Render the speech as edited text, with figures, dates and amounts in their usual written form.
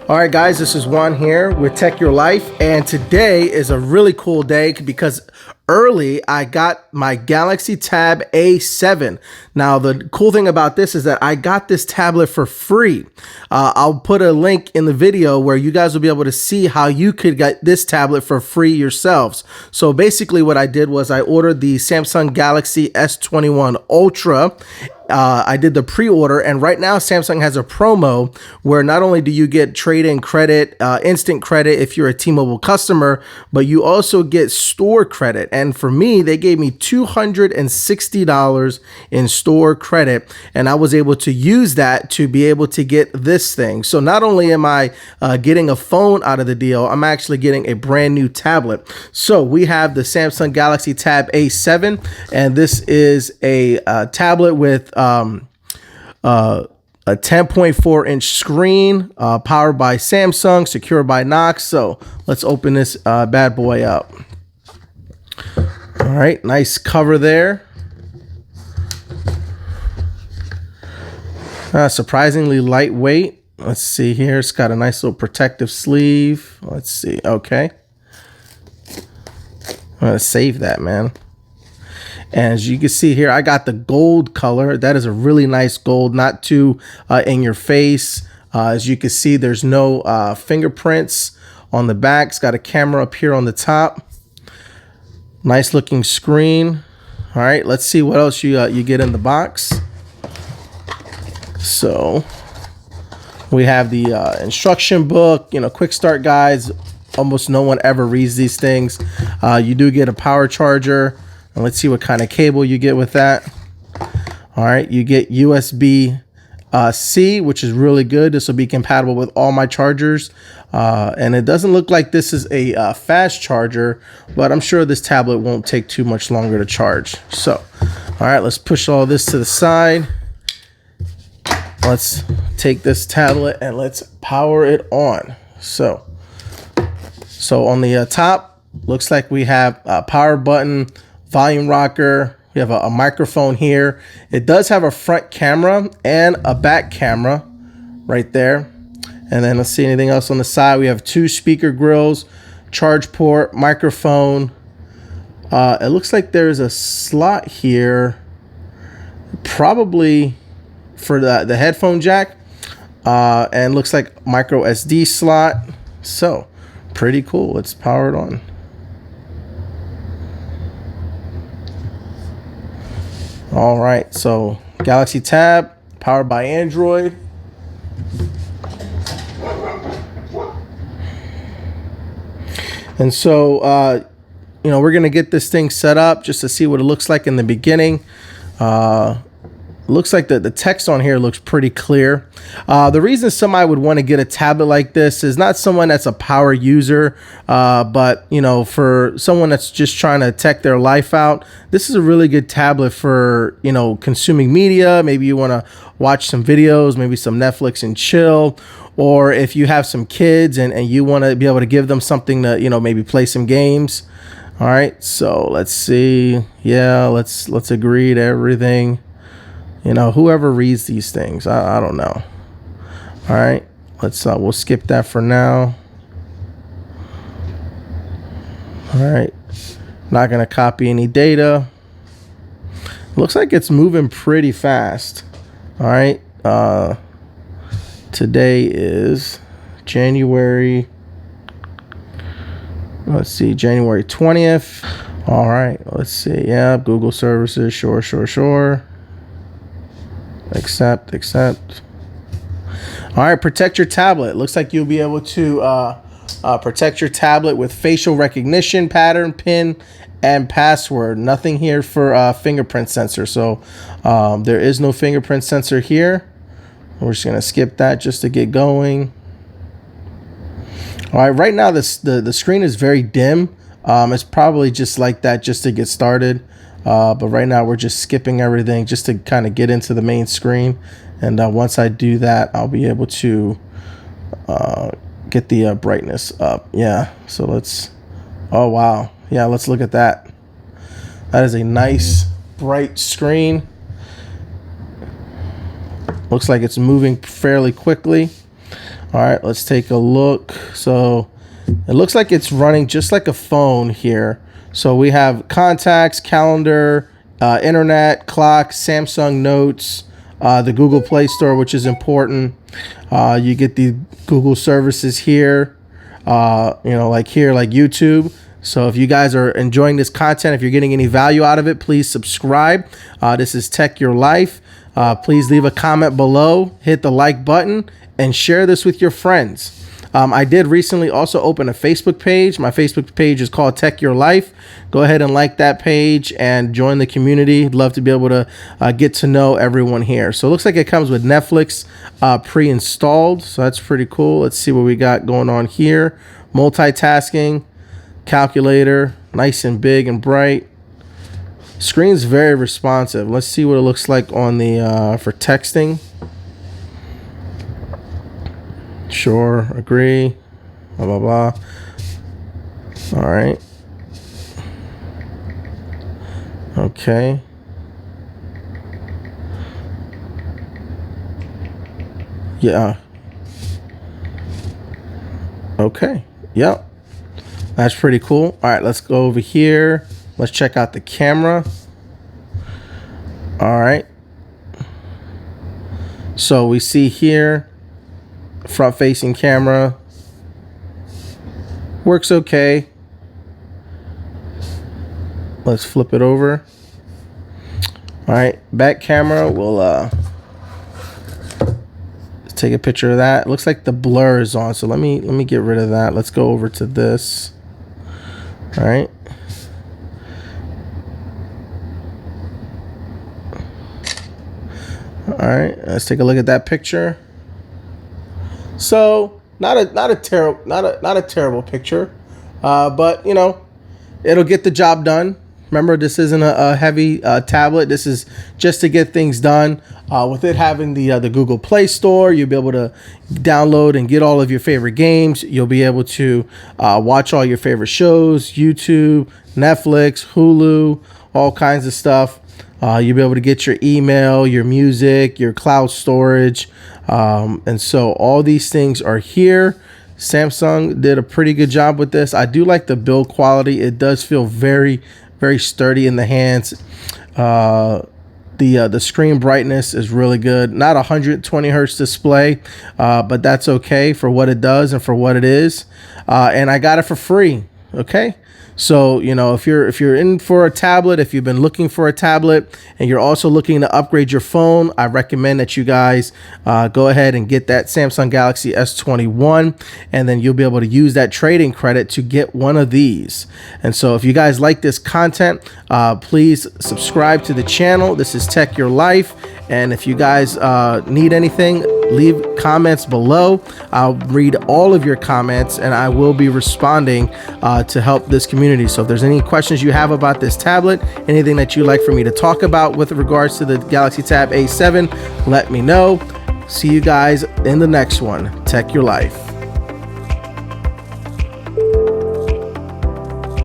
All right, guys, this is Juan here with Tech Your Life, and today is a really cool day because early I got my Galaxy Tab A7. Now, the cool thing about this is that I got this tablet for free. I'll put a link in the video where you guys will be able to see how you could get this tablet for free yourselves. So basically what I did was I ordered the Samsung Galaxy S21 Ultra. I did the pre-order, and right now Samsung has a promo where not only do you get trade-in credit, instant credit if you're a T-Mobile customer, but you also get store credit. And for me, they gave me $260 in store credit, and I was able to use that to be able to get this thing. So not only am I getting a phone out of the deal, I'm actually getting a brand new tablet. So we have the Samsung Galaxy Tab A7, and this is a tablet with a 10.4-inch screen, powered by Samsung, secured by Knox. So let's open this bad boy up. All right, nice cover there. Surprisingly lightweight. Let's see here. It's got a nice little protective sleeve. Let's see. Okay. I'm going to save that, man. And as you can see here, I got the gold color. That is a really nice gold, not too in your face. As you can see, there's no fingerprints on the back. It's got a camera up here on the top. Nice looking screen. All right, let's see what else you get in the box. So we have the instruction book, quick start guides. Almost no one ever reads these things. You do get a power charger. And let's see what kind of cable you get with that. All right, you get USB-C, which is really good. This will be compatible with all my chargers. And it doesn't look like this is a fast charger, but I'm sure this tablet won't take too much longer to charge. So, all right, let's push all this to the side. Let's take this tablet and let's power it on. So on the top, looks like we have a power button, volume rocker. We have a microphone here. It does have a front camera and a back camera right there. And then let's see anything else on the side. We have two speaker grills, charge port, microphone. It looks like there's a slot here, probably for the headphone jack. And looks like micro SD slot. So pretty cool. Let's power it on. All right, so Galaxy Tab, powered by Android. And so, we're going to get this thing set up just to see what it looks like in the beginning. Looks like the text on here looks pretty clear. The reason somebody would want to get a tablet like this is not someone that's a power user, but for someone that's just trying to tech their life out, this is a really good tablet for consuming media. Maybe you want to watch some videos, maybe some Netflix and chill, or if you have some kids and you want to be able to give them something to maybe play some games. All right, so let's see. Yeah, let's agree to everything. Whoever reads these things, I don't know. All right, we'll skip that for now. All right, not gonna copy any data. Looks like it's moving pretty fast. All right, today is January. Let's see, January 20th. All right, let's see. Yeah, Google services. Sure. Accept. All right, protect your tablet. Looks like you'll be able to protect your tablet with facial recognition, pattern, PIN, and password. Nothing here for fingerprint sensor. So there is no fingerprint sensor here. We're just gonna skip that just to get going. All right, right now the screen is very dim. It's probably just like that just to get started. But right now we're just skipping everything just to kind of get into the main screen. And once I do that, I'll be able to get the brightness up. Yeah, so oh wow. Yeah, let's look at that. That is a nice bright screen. Looks like it's moving fairly quickly. All right, let's take a look. So it looks like it's running just like a phone here. So we have contacts, calendar, internet, clock, Samsung Notes, the Google Play Store, which is important. You get the Google services here, like here, like YouTube. So if you guys are enjoying this content, if you're getting any value out of it, please subscribe. This is Tech Your Life. Please leave a comment below, hit the like button, and share this with your friends. I did recently also open a Facebook page. My Facebook page is called Tech Your Life. Go ahead and like that page and join the community. I'd love to be able to get to know everyone here. So it looks like it comes with Netflix pre-installed. So that's pretty cool. Let's see what we got going on here. Multitasking, calculator, nice and big and bright. Screen's very responsive. Let's see what it looks like on the for texting. Sure, agree, blah, blah, blah. All right. Okay. Yeah. Okay. Yep. That's pretty cool. All right, let's go over here. Let's check out the camera. All right. So we see here, front facing camera works okay. Let's flip it over. All right, back camera, we'll take a picture of that. It looks like the blur is on, so let me get rid of that. Let's go over to this. All right. All right, let's take a look at that picture. So not a terrible picture, but it'll get the job done. Remember, this isn't a heavy tablet. This is just to get things done. With it having the Google Play Store, you'll be able to download and get all of your favorite games. You'll be able to watch all your favorite shows, YouTube, Netflix, Hulu, all kinds of stuff. You'll be able to get your email, your music, your cloud storage. And so all these things are here. Samsung did a pretty good job with this. I do like the build quality. It does feel very, very sturdy in the hands. The screen brightness is really good. Not 120 hertz display, but that's okay for what it does and for what it is. And I got it for free. Okay. So, if you're in for a tablet, if you've been looking for a tablet and you're also looking to upgrade your phone, I recommend that you guys go ahead and get that Samsung Galaxy S21, and then you'll be able to use that trading credit to get one of these. And so if you guys like this content, please subscribe to the channel. This is Tech Your Life. And if you guys need anything, leave comments below. I'll read all of your comments and I will be responding to help this community. So if there's any questions you have about this tablet, anything that you'd like for me to talk about with regards to the Galaxy Tab A7, let me know. See you guys in the next one. Tech Your Life.